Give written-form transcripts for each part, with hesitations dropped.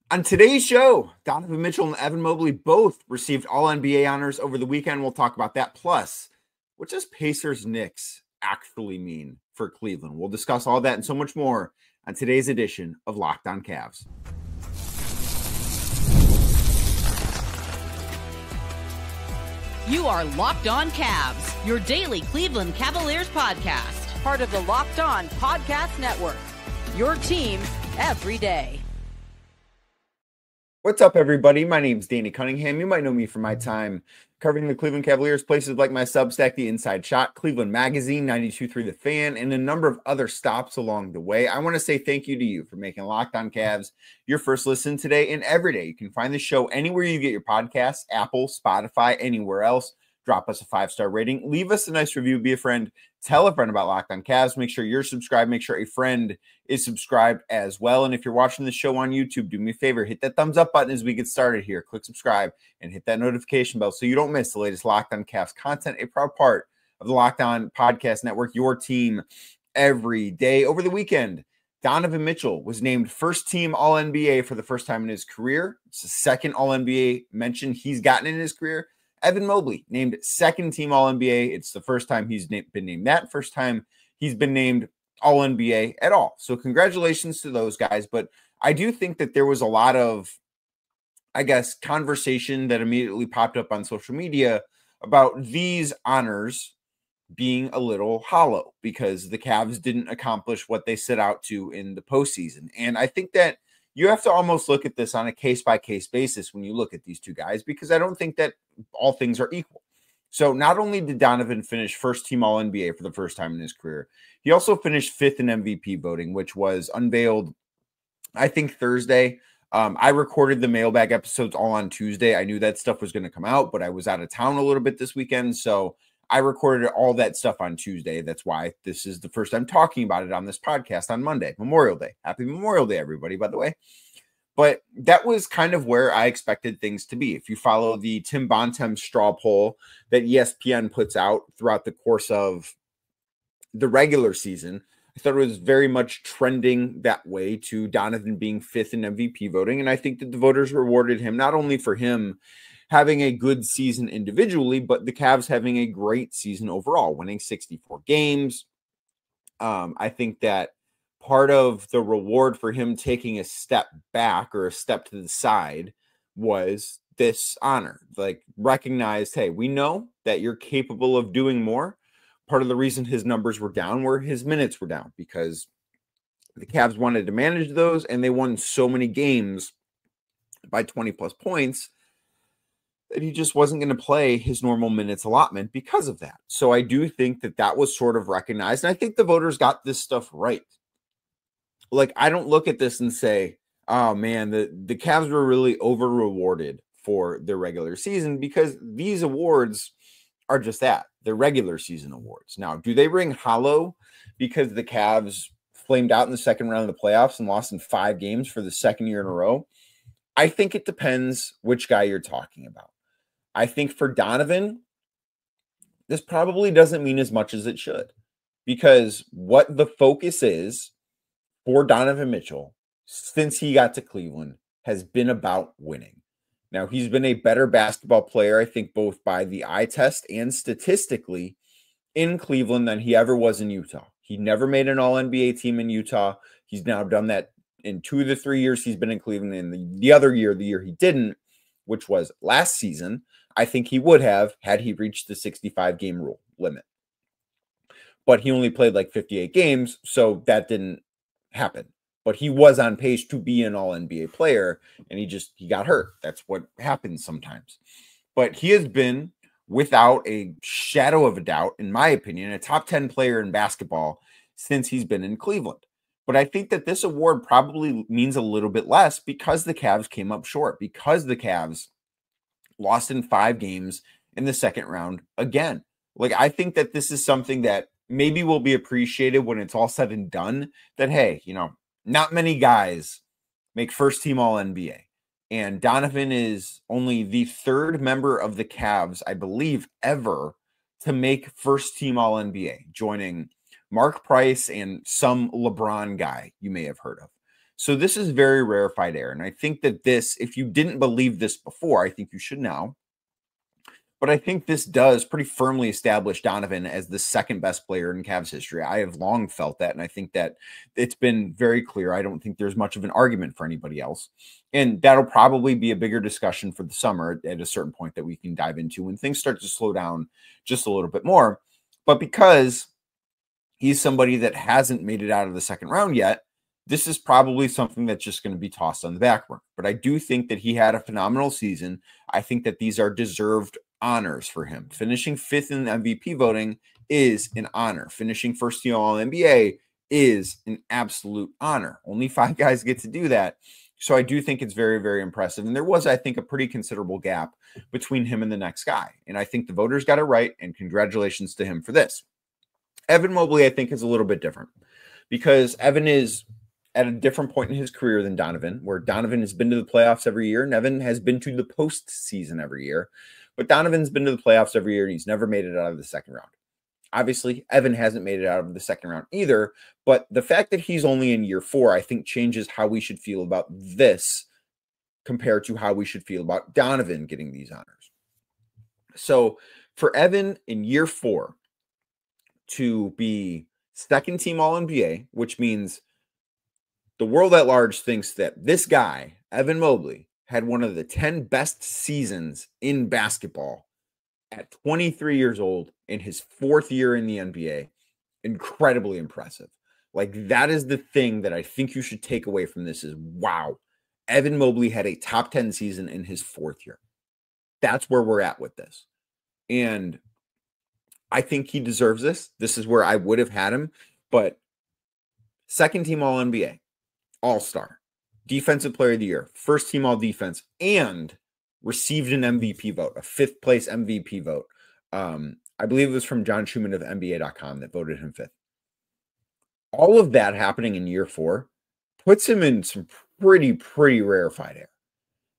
On today's show, Donovan Mitchell and Evan Mobley both received All-NBA honors over the weekend. We'll talk about that. Plus, what does Pacers-Knicks actually mean for Cleveland? We'll discuss all that and so much more on today's edition of Locked On Cavs. You are Locked On Cavs, your daily Cleveland Cavaliers podcast. Part of the Locked On Podcast Network, your team every day. What's up, everybody? My name's Danny Cunningham. You might know me from my time covering the Cleveland Cavaliers, places like my Substack, The Inside Shot, Cleveland Magazine, 92.3 The Fan, and a number of other stops along the way. I want to say thank you to you for making Locked On Cavs your first listen today and every day. You can find the show anywhere you get your podcasts, Apple, Spotify, anywhere else. Drop us a 5-star rating. Leave us a nice review. Be a friend. Tell a friend about Locked On Cavs. Make sure you're subscribed. Make sure a friend is subscribed as well. And if you're watching the show on YouTube, do me a favor. Hit that thumbs up button as we get started here. Click subscribe and hit that notification bell so you don't miss the latest Locked On Cavs content. A proud part of the Locked On Podcast Network, your team every day. Over the weekend, Donovan Mitchell was named first-team All-NBA for the first time in his career. It's the second All-NBA mention he's gotten in his career. Evan Mobley named second-team All-NBA. It's the first time he's been named that. First time he's been named All-NBA at all. So congratulations to those guys. But I do think that there was a lot of, conversation that immediately popped up on social media about these honors being a little hollow because the Cavs didn't accomplish what they set out to in the postseason. And I think that you have to almost look at this on a case-by-case basis when you look at these two guys, because I don't think that all things are equal. So not only did Donovan finish first-team All-NBA for the first time in his career, he also finished fifth in MVP voting, which was unveiled, I think, Thursday. I recorded the mailbag episodes all on Tuesday. I knew that stuff was going to come out, but I was out of town a little bit this weekend, so I recorded all that stuff on Tuesday. That's why this is the first time talking about it on this podcast on Monday, Memorial Day. Happy Memorial Day, everybody, by the way. But that was kind of where I expected things to be. If you follow the Tim Bontemps straw poll that ESPN puts out throughout the course of the regular season, I thought it was very much trending that way to Donovan being fifth in MVP voting. And I think that the voters rewarded him not only for him having a good season individually, but the Cavs having a great season overall, winning 64 games. I think that part of the reward for him taking a step back or a step to the side was this honor, like recognized, hey, we know that you're capable of doing more. Part of the reason his numbers were down were his minutes were down because the Cavs wanted to manage those and they won so many games by 20 plus points that he just wasn't going to play his normal minutes allotment because of that. So I do think that that was sort of recognized. And I think the voters got this stuff right. Like, I don't look at this and say, oh man, the Cavs were really over rewarded for their regular season, because these awards are just that. They're regular season awards. Now, do they ring hollow because the Cavs flamed out in the second round of the playoffs and lost in 5 games for the second year in a row? I think it depends which guy you're talking about. I think for Donovan, this probably doesn't mean as much as it should, because what the focus is for Donovan Mitchell since he got to Cleveland has been about winning. Now, he's been a better basketball player, I think, both by the eye test and statistically in Cleveland than he ever was in Utah. He never made an All-NBA team in Utah. He's now done that in 2 of the 3 years he's been in Cleveland. And the other year, the year he didn't, which was last season, I think he would have had he reached the 65-game rule limit. But he only played like 58 games, so that didn't happen. But he was on pace to be an All-NBA player, and he got hurt. That's what happens sometimes. But he has been, without a shadow of a doubt, in my opinion, a top 10 player in basketball since he's been in Cleveland. But I think that this award probably means a little bit less because the Cavs came up short, because the Cavs lost in 5 games in the second round again. Like, I think that this is something that maybe will be appreciated when it's all said and done, that, hey, not many guys make first team All-NBA. And Donovan is only the 3rd member of the Cavs, I believe, ever to make first team All-NBA, joining Mark Price and some LeBron guy you may have heard of. So this is very rarefied air. And I think that this, if you didn't believe this before, I think you should now. But I think this does pretty firmly establish Donovan as the second best player in Cavs history. I have long felt that, and I think that it's been very clear. I don't think there's much of an argument for anybody else. And that'll probably be a bigger discussion for the summer at a certain point that we can dive into when things start to slow down just a little bit more. But because he's somebody that hasn't made it out of the second round yet, this is probably something that's just going to be tossed on the back burner. But I do think that he had a phenomenal season. I think that these are deserved honors for him. Finishing fifth in the MVP voting is an honor. Finishing first team All-NBA is an absolute honor. Only 5 guys get to do that. So I do think it's very, very impressive. And there was, I think, a pretty considerable gap between him and the next guy. And I think the voters got it right, and congratulations to him for this. Evan Mobley, I think, is a little bit different because Evan is at a different point in his career than Donovan, where Donovan has been to the playoffs every year and Evan has been to the postseason every year. But Donovan's been to the playoffs every year and he's never made it out of the second round. Obviously, Evan hasn't made it out of the second round either. But the fact that he's only in year 4, I think, changes how we should feel about this compared to how we should feel about Donovan getting these honors. So for Evan in year 4 to be second team All-NBA, which means the world at large thinks that this guy, Evan Mobley, had one of the 10 best seasons in basketball at 23 years old in his 4th year in the NBA. Incredibly impressive. Like, that is the thing that I think you should take away from this is, wow, Evan Mobley had a top 10 season in his 4th year. That's where we're at with this. And I think he deserves this. This is where I would have had him. But second team All-NBA, All-Star, Defensive Player of the Year, first team All-Defense, and received an MVP vote, a 5th place MVP vote. I believe it was from John Schumann of NBA.com that voted him 5th. All of that happening in year 4 puts him in some pretty rarefied air.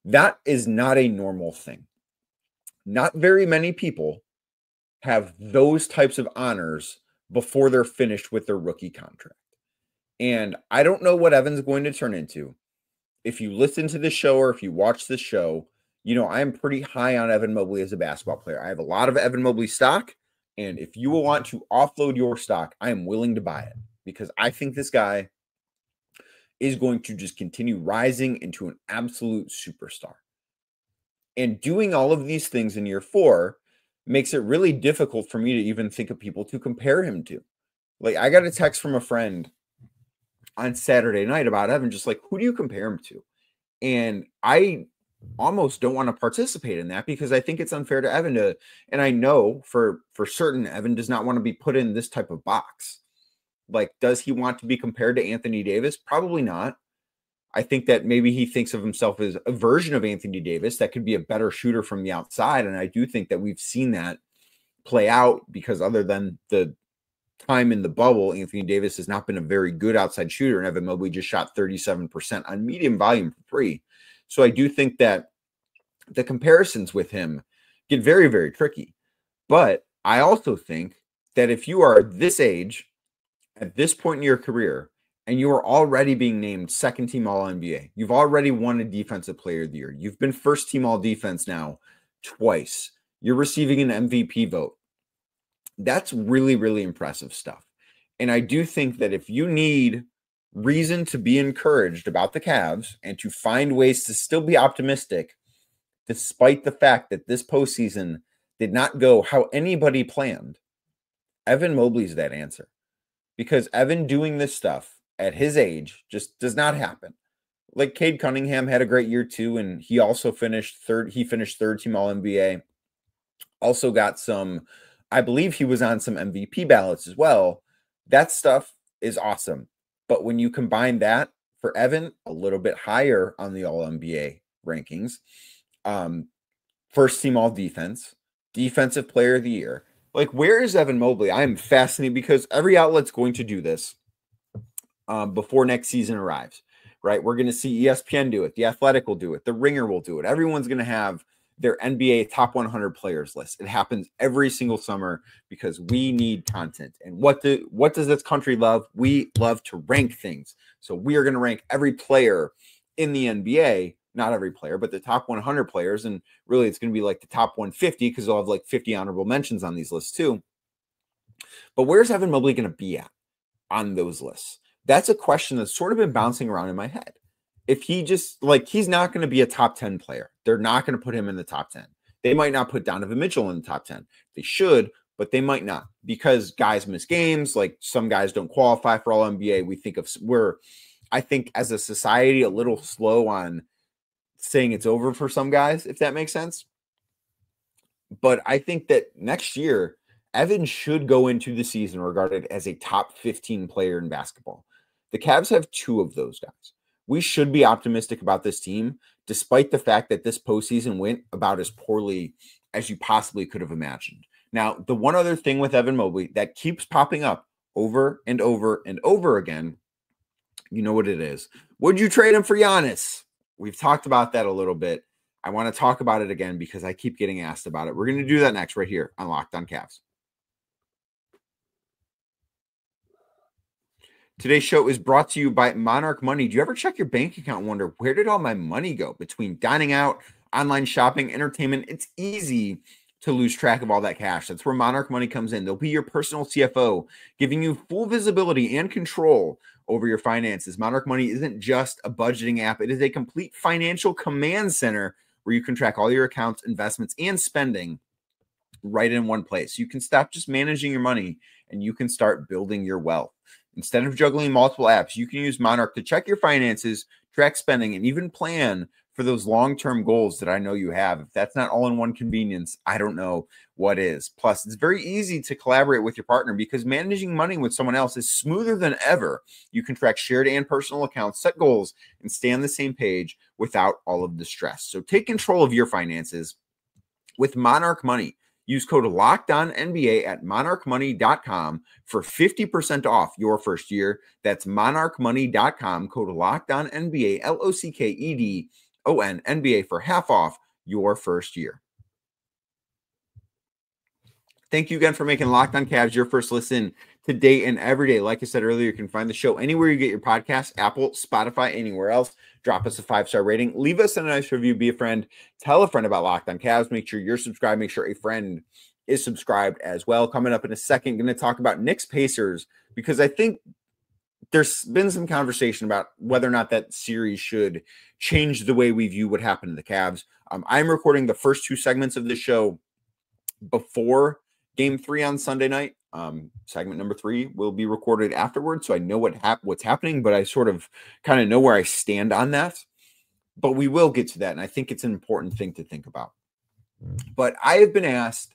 That is not a normal thing. Not very many people have those types of honors before they're finished with their rookie contract. And I don't know what Evan's going to turn into. If you listen to this show or if you watch this show, you know I'm pretty high on Evan Mobley as a basketball player. I have a lot of Evan Mobley stock, and if you will want to offload your stock, I am willing to buy it because I think this guy is going to just continue rising into an absolute superstar. And doing all of these things in year 4 makes it really difficult for me to even think of people to compare him to. Like, I got a text from a friend on Saturday night about Evan, just like, who do you compare him to? And I almost don't want to participate in that because I think it's unfair to Evan to, and I know for certain Evan does not want to be put in this type of box. Like, does he want to be compared to Anthony Davis? Probably not. I think that maybe he thinks of himself as a version of Anthony Davis that could be a better shooter from the outside. And I do think that we've seen that play out because other than the time in the bubble, Anthony Davis has not been a very good outside shooter, and Evan Mobley just shot 37% on medium volume for 3. So I do think that the comparisons with him get very tricky. But I also think that if you are this age, at this point in your career, and you are already being named second team All-NBA, you've already won a Defensive Player of the Year, you've been first team All-Defense now twice, you're receiving an MVP vote. That's really impressive stuff. And I do think that if you need reason to be encouraged about the Cavs and to find ways to still be optimistic, despite the fact that this postseason did not go how anybody planned, Evan Mobley's that answer. Because Evan doing this stuff at his age just does not happen. Like, Cade Cunningham had a great year too, and he also finished third. He finished third team All-NBA. Also got some, I believe he was on some MVP ballots as well. That stuff is awesome. But when you combine that for Evan, a little bit higher on the All-NBA rankings, first team All-Defense, Defensive Player of the Year. Like, where is Evan Mobley? I am fascinated because every outlet's going to do this before next season arrives, right? We're going to see ESPN do it. The Athletic will do it. The Ringer will do it. Everyone's going to have their NBA top 100 players list. It happens every single summer because we need content. And what does this country love? We love to rank things. So we are going to rank every player in the NBA, not every player, but the top 100 players. And really, it's going to be like the top 150 because they'll have like 50 honorable mentions on these lists too. But where's Evan Mobley going to be at on those lists? That's a question that's sort of been bouncing around in my head. If he just, like, he's not going to be a top 10 player. They're not going to put him in the top 10. They might not put Donovan Mitchell in the top 10. They should, but they might not because guys miss games. Like some guys don't qualify for all NBA. I think as a society, a little slow on saying it's over for some guys, if that makes sense. But I think that next year, Evan should go into the season regarded as a top 15 player in basketball. The Cavs have 2 of those guys. We should be optimistic about this team, despite the fact that this postseason went about as poorly as you possibly could have imagined. Now, the one other thing with Evan Mobley that keeps popping up over and over and over again, you know what it is. Would you trade him for Giannis? We've talked about that a little bit. I want to talk about it again because I keep getting asked about it. We're going to do that next right here on Locked On Cavs. Today's show is brought to you by Monarch Money. Do you ever check your bank account and wonder, where did all my money go? Between dining out, online shopping, entertainment, it's easy to lose track of all that cash. That's where Monarch Money comes in. They'll be your personal CFO, giving you full visibility and control over your finances. Monarch Money isn't just a budgeting app. It is a complete financial command center where you can track all your accounts, investments, and spending right in one place. You can stop just managing your money and you can start building your wealth. Instead of juggling multiple apps, you can use Monarch to check your finances, track spending, and even plan for those long-term goals that I know you have. If that's not all-in-one convenience, I don't know what is. Plus, it's very easy to collaborate with your partner because managing money with someone else is smoother than ever. You can track shared and personal accounts, set goals, and stay on the same page without all of the stress. So take control of your finances with Monarch Money. Use code LOCKEDONNBA at monarchmoney.com for 50% off your first year. That's monarchmoney.com, code LOCKEDONNBA, LOCKEDONNBA for half off your first year. Thank you again for making Locked On Cavs your first listen today and every day. Like I said earlier, you can find the show anywhere you get your podcasts, Apple, Spotify, anywhere else. Drop us a 5-star rating. Leave us a nice review. Be a friend. Tell a friend about Locked On Cavs. Make sure you're subscribed. Make sure a friend is subscribed as well. Coming up in a second, going to talk about Knicks Pacers because I think there's been some conversation about whether or not that series should change the way we view what happened to the Cavs. I'm recording the first 2 segments of this show before Game 3 on Sunday night. Segment number 3 will be recorded afterwards, so I know what's happening, but I sort of kind of know where I stand on that. But we will get to that, and I think it's an important thing to think about. But I have been asked,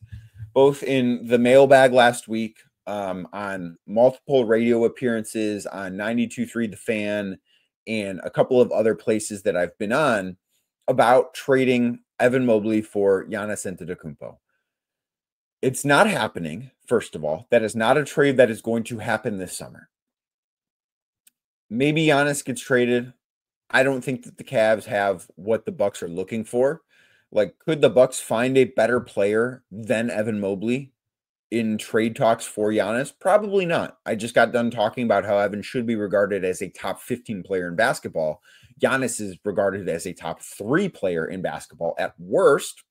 both in the mailbag last week, on multiple radio appearances on 92.3 The Fan, and a couple of other places that I've been on, about trading Evan Mobley for Giannis Antetokounmpo. It's not happening, first of all. That is not a trade that is going to happen this summer. Maybe Giannis gets traded. I don't think that the Cavs have what the Bucks are looking for. Like, could the Bucks find a better player than Evan Mobley in trade talks for Giannis? Probably not. I just got done talking about how Evan should be regarded as a top 15 player in basketball. Giannis is regarded as a top 3 player in basketball at worst.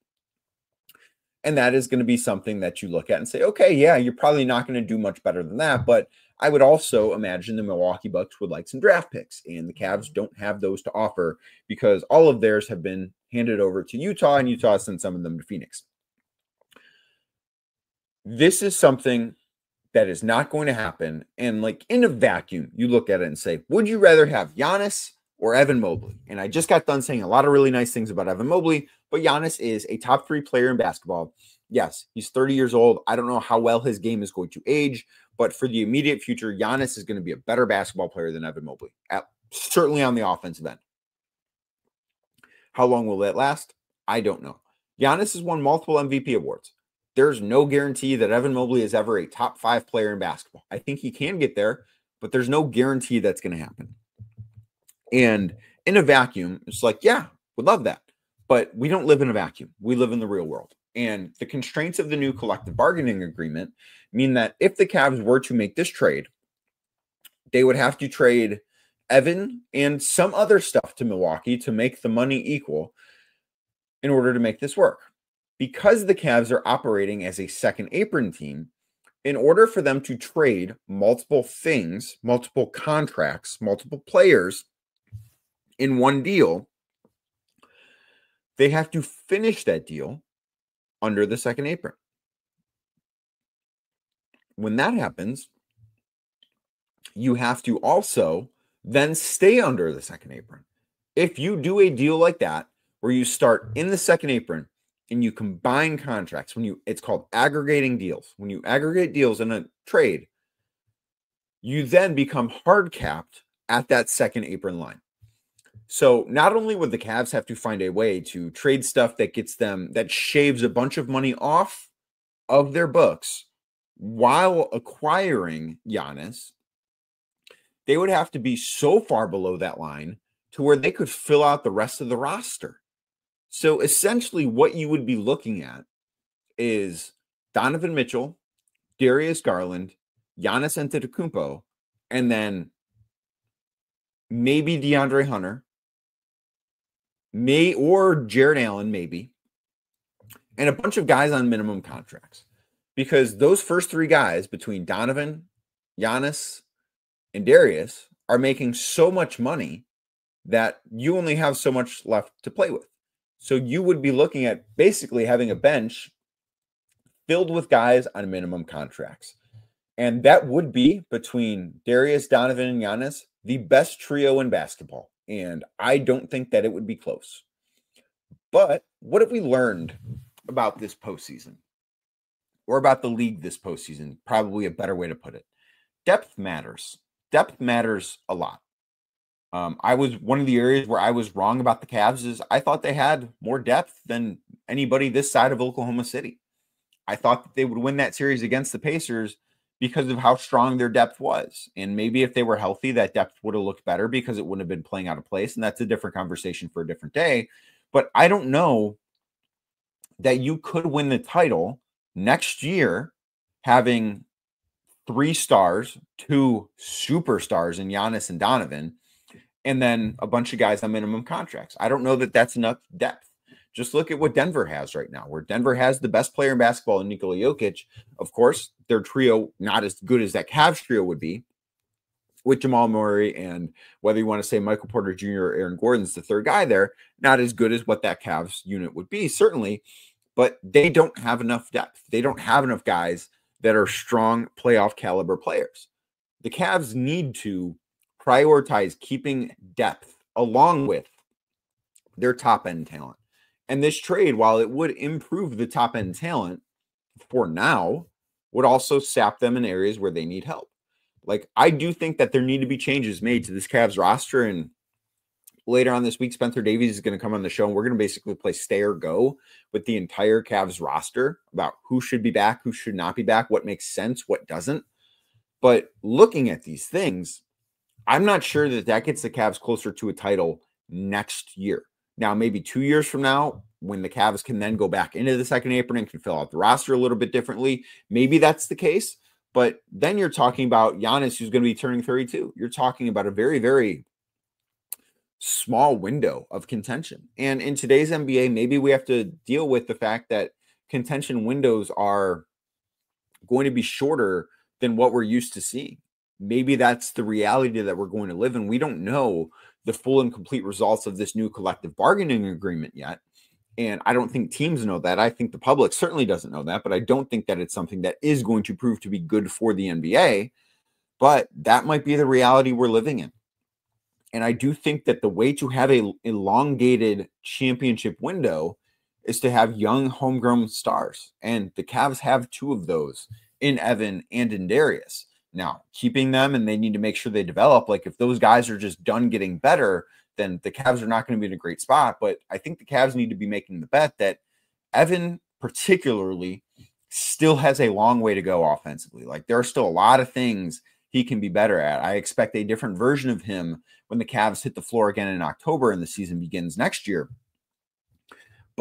And that is going to be something that you look at and say, okay, yeah, you're probably not going to do much better than that. But I would also imagine the Milwaukee Bucks would like some draft picks, and the Cavs don't have those to offer because all of theirs have been handed over to Utah, and Utah sent some of them to Phoenix. This is something that is not going to happen. And like in a vacuum, you look at it and say, would you rather have Giannis or Evan Mobley? And I just got done saying a lot of really nice things about Evan Mobley, but Giannis is a top 3 player in basketball. Yes, he's 30 years old. I don't know how well his game is going to age, but for the immediate future, Giannis is going to be a better basketball player than Evan Mobley, certainly on the offensive end. How long will that last? I don't know. Giannis has won multiple MVP awards. There's no guarantee that Evan Mobley is ever a top 5 player in basketball. I think he can get there, but there's no guarantee that's going to happen. And in a vacuum, it's like, yeah, would love that. But we don't live in a vacuum. We live in the real world. And the constraints of the new collective bargaining agreement mean that if the Cavs were to make this trade, they would have to trade Evan and some other stuff to Milwaukee to make the money equal in order to make this work. Because the Cavs are operating as a second apron team, in order for them to trade multiple things, multiple contracts, multiple players in one deal, they have to finish that deal under the second apron. When that happens, you have to also then stay under the second apron. If you do a deal like that, where you start in the second apron and you combine contracts, it's called aggregating deals. When you aggregate deals in a trade, you then become hard capped at that second apron line. So not only would the Cavs have to find a way to trade stuff that shaves a bunch of money off of their books while acquiring Giannis, they would have to be so far below that line to where they could fill out the rest of the roster. So essentially what you would be looking at is Donovan Mitchell, Darius Garland, Giannis Antetokounmpo, and then maybe DeAndre Hunter, or Jared Allen, maybe, and a bunch of guys on minimum contracts. Because those first three guys between Donovan, Giannis, and Darius are making so much money that you only have so much left to play with. So you would be looking at basically having a bench filled with guys on minimum contracts. And that would be, between Darius, Donovan, and Giannis, the best trio in basketball. And I don't think that it would be close. But what have we learned about this postseason? Or about the league this postseason? Probably a better way to put it. Depth matters. Depth matters a lot. One of the areas where I was wrong about the Cavs is I thought they had more depth than anybody this side of Oklahoma City. I thought that they would win that series against the Pacers because of how strong their depth was. And maybe if they were healthy, that depth would have looked better because it wouldn't have been playing out of place. And that's a different conversation for a different day. But I don't know that you could win the title next year having 3 stars, 2 superstars in Giannis and Donovan, and then a bunch of guys on minimum contracts. I don't know that that's enough depth. Just look at what Denver has right now, where Denver has the best player in basketball in Nikola Jokic. Of course, their trio, not as good as that Cavs trio would be, with Jamal Murray and whether you want to say Michael Porter Jr. or Aaron Gordon's the third guy there, not as good as what that Cavs unit would be, certainly, but they don't have enough depth. They don't have enough guys that are strong playoff caliber players. The Cavs need to prioritize keeping depth along with their top end talent. And this trade, while it would improve the top end talent for now, would also sap them in areas where they need help. Like, I do think that there need to be changes made to this Cavs roster. And later on this week, Spencer Davies is going to come on the show, and we're going to basically play stay or go with the entire Cavs roster about who should be back, who should not be back, what makes sense, what doesn't. But looking at these things, I'm not sure that that gets the Cavs closer to a title next year. Now, maybe 2 years from now, when the Cavs can then go back into the second apron and can fill out the roster a little bit differently, maybe that's the case. But then you're talking about Giannis, who's going to be turning 32. You're talking about a very, very small window of contention. And in today's NBA, maybe we have to deal with the fact that contention windows are going to be shorter than what we're used to seeing. Maybe that's the reality that we're going to live in. We don't know the full and complete results of this new collective bargaining agreement yet. And I don't think teams know that. I think the public certainly doesn't know that, but I don't think that it's something that is going to prove to be good for the NBA. But that might be the reality we're living in. And I do think that the way to have a elongated championship window is to have young homegrown stars. And the Cavs have 2 of those in Evan and in Darius. Now, keeping them, and they need to make sure they develop. Like, if those guys are just done getting better, then the Cavs are not going to be in a great spot. But I think the Cavs need to be making the bet that Evan particularly still has a long way to go offensively. Like, there are still a lot of things he can be better at. I expect a different version of him when the Cavs hit the floor again in October and the season begins next year.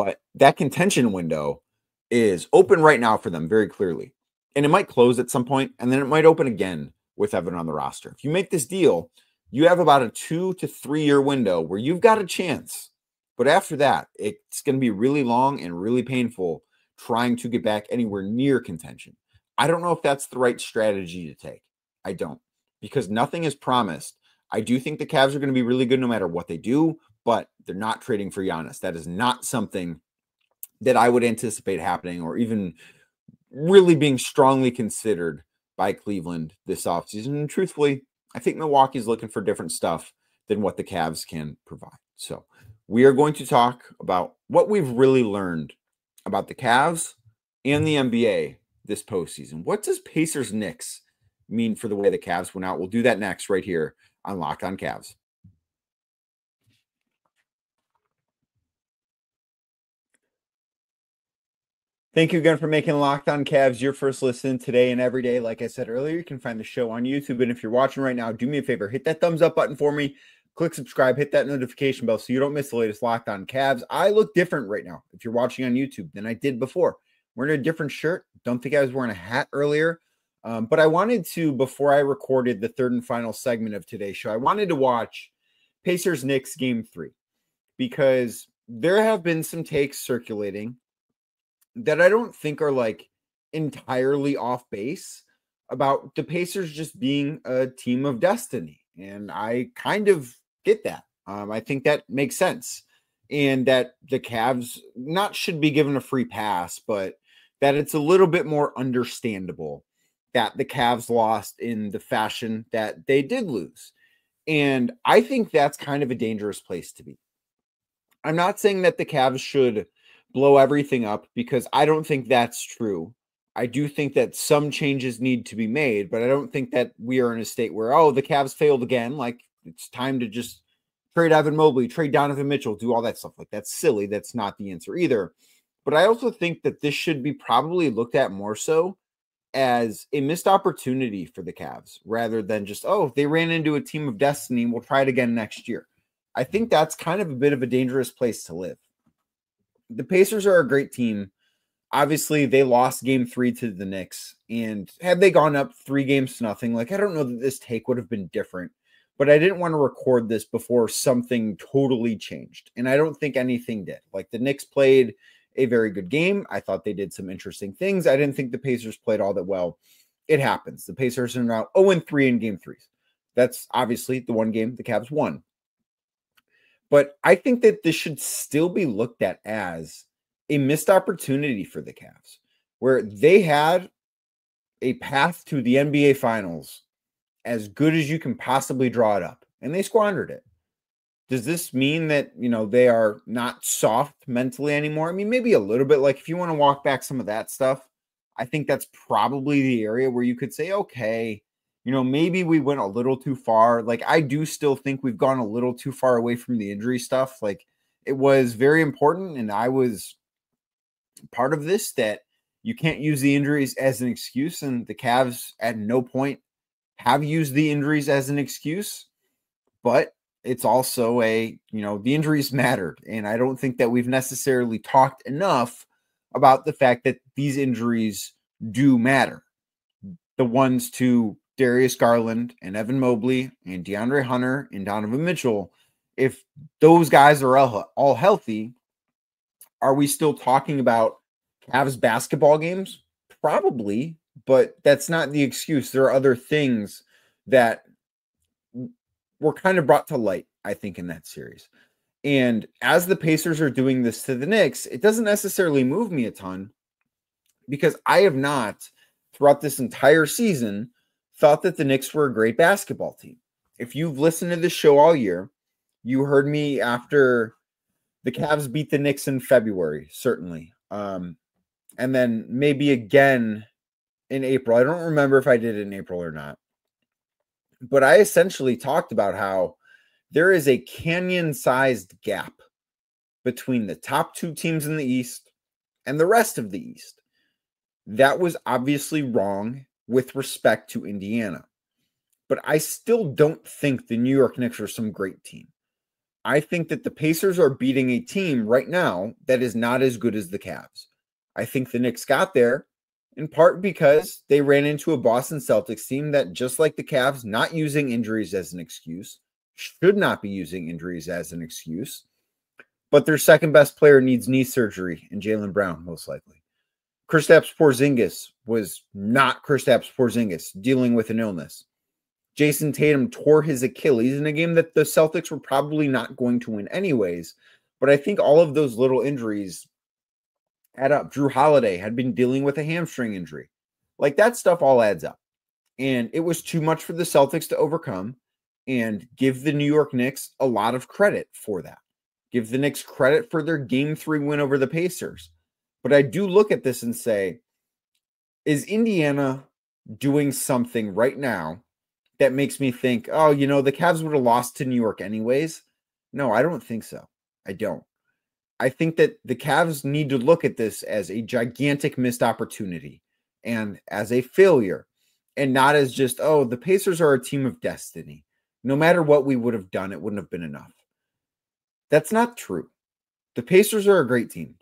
But that contention window is open right now for them very clearly. And it might close at some point, and then it might open again with Evan on the roster. If you make this deal, you have about a 2 to 3 year window where you've got a chance. But after that, it's going to be really long and really painful trying to get back anywhere near contention. I don't know if that's the right strategy to take. I don't, because nothing is promised. I do think the Cavs are going to be really good no matter what they do, but they're not trading for Giannis. That is not something that I would anticipate happening or even really being strongly considered by Cleveland this offseason. And truthfully, I think Milwaukee's looking for different stuff than what the Cavs can provide. So we are going to talk about what we've really learned about the Cavs and the NBA this postseason. What does Pacers-Knicks mean for the way the Cavs went out? We'll do that next right here on Locked On Cavs. Thank you again for making Locked On Cavs your first listen today and every day. Like I said earlier, you can find the show on YouTube. And if you're watching right now, do me a favor, hit that thumbs up button for me. Click subscribe, hit that notification bell so you don't miss the latest Locked On Cavs. I look different right now if you're watching on YouTube than I did before. Wearing a different shirt. Don't think I was wearing a hat earlier. But I wanted to, before I recorded the third and final segment of today's show, I wanted to watch Pacers-Knicks Game 3 because there have been some takes circulating that I don't think are like entirely off base about the Pacers just being a team of destiny. And I kind of get that. I think that makes sense. And that the Cavs not should be given a free pass, but that it's a little bit more understandable that the Cavs lost in the fashion that they did lose. And I think that's kind of a dangerous place to be. I'm not saying that the Cavs should blow everything up because I don't think that's true. I do think that some changes need to be made, but I don't think that we are in a state where, oh, the Cavs failed again. Like it's time to just trade Evan Mobley, trade Donovan Mitchell, do all that stuff. Like that's silly. That's not the answer either. But I also think that this should be probably looked at more so as a missed opportunity for the Cavs rather than just, oh, they ran into a team of destiny, we'll try it again next year. I think that's kind of a bit of a dangerous place to live. The Pacers are a great team. Obviously, they lost Game 3 to the Knicks, and had they gone up 3-0, like I don't know that this take would have been different, but I didn't want to record this before something totally changed, and I don't think anything did. Like the Knicks played a very good game. I thought they did some interesting things. I didn't think the Pacers played all that well. It happens. The Pacers are now 0-3 in Game 3s. That's obviously the one game the Cavs won. But I think that this should still be looked at as a missed opportunity for the Cavs, where they had a path to the NBA Finals as good as you can possibly draw it up, and they squandered it. Does this mean that, they are not soft mentally anymore? I mean, maybe a little bit. Like if you want to walk back some of that stuff, I think that's probably the area where you could say, okay, maybe we went a little too far. Like I do still think we've gone a little too far away from the injury stuff. Like it was very important, and I was part of this, that you can't use the injuries as an excuse, and the Cavs at no point have used the injuries as an excuse. But it's also the injuries mattered, and I don't think that we've necessarily talked enough about the fact that these injuries do matter. The ones to Darius Garland and Evan Mobley and DeAndre Hunter and Donovan Mitchell, if those guys are all healthy, are we still talking about Cavs basketball games? Probably, but that's not the excuse. There are other things that were kind of brought to light, I think, in that series. And as the Pacers are doing this to the Knicks, it doesn't necessarily move me a ton because I have not, throughout this entire season, thought that the Knicks were a great basketball team. If you've listened to this show all year, you heard me after the Cavs beat the Knicks in February, certainly. And then maybe again in April. I don't remember if I did it in April or not. But I essentially talked about how there is a canyon-sized gap between the top two teams in the East and the rest of the East. That was obviously wrong with respect to Indiana. But I still don't think the New York Knicks are some great team. I think that the Pacers are beating a team right now that is not as good as the Cavs. I think the Knicks got there in part because they ran into a Boston Celtics team that, just like the Cavs, not using injuries as an excuse, should not be using injuries as an excuse, but their second best player needs knee surgery, and Jaylen Brown, most likely. Kristaps Porzingis was not Kristaps Porzingis dealing with an illness. Jason Tatum tore his Achilles in a game that the Celtics were probably not going to win anyways. But I think all of those little injuries add up. Drew Holiday had been dealing with a hamstring injury. Like, that stuff all adds up. And it was too much for the Celtics to overcome, and give the New York Knicks a lot of credit for that. Give the Knicks credit for their Game 3 win over the Pacers. But I do look at this and say, is Indiana doing something right now that makes me think, oh, the Cavs would have lost to New York anyways? No, I don't think so. I don't. I think that the Cavs need to look at this as a gigantic missed opportunity and as a failure, and not as just, oh, the Pacers are a team of destiny. No matter what we would have done, it wouldn't have been enough. That's not true. The Pacers are a great team.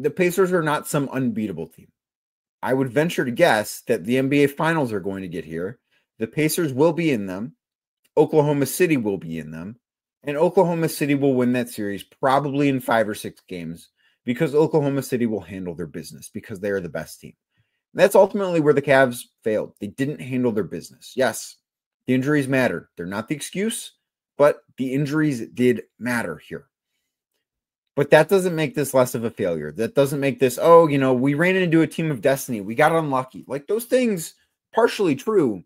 The Pacers are not some unbeatable team. I would venture to guess that the NBA Finals are going to get here. The Pacers will be in them. Oklahoma City will be in them. And Oklahoma City will win that series probably in 5 or 6 games, because Oklahoma City will handle their business because they are the best team. And that's ultimately where the Cavs failed. They didn't handle their business. Yes, the injuries mattered. They're not the excuse, but the injuries did matter here. But that doesn't make this less of a failure. That doesn't make this, we ran into a team of destiny. We got unlucky. Like, those things, partially true.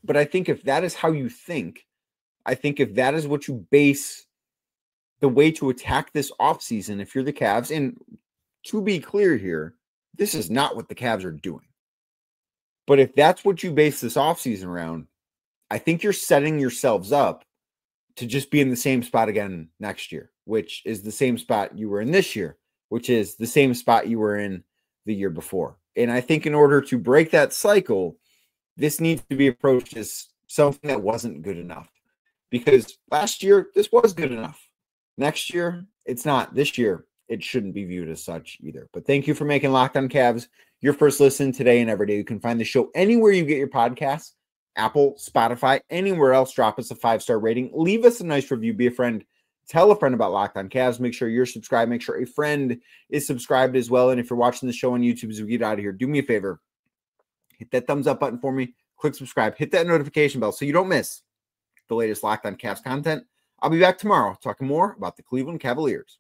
But I think if that is how you think, I think if that is what you base the way to attack this offseason, if you're the Cavs, and to be clear here, this is not what the Cavs are doing. But if that's what you base this offseason around, I think you're setting yourselves up to just be in the same spot again next year, which is the same spot you were in this year, which is the same spot you were in the year before. And I think in order to break that cycle, this needs to be approached as something that wasn't good enough. Because last year, this was good enough. Next year, it's not. This year, it shouldn't be viewed as such either. But thank you for making Locked On Cavs your first listen today and every day. You can find the show anywhere you get your podcasts, Apple, Spotify, anywhere else. Drop us a 5-star rating. Leave us a nice review. Be a friend. Tell a friend about Locked On Cavs. Make sure you're subscribed. Make sure a friend is subscribed as well. And if you're watching the show on YouTube as we get out of here, do me a favor. Hit that thumbs up button for me. Click subscribe. Hit that notification bell so you don't miss the latest Locked On Cavs content. I'll be back tomorrow talking more about the Cleveland Cavaliers.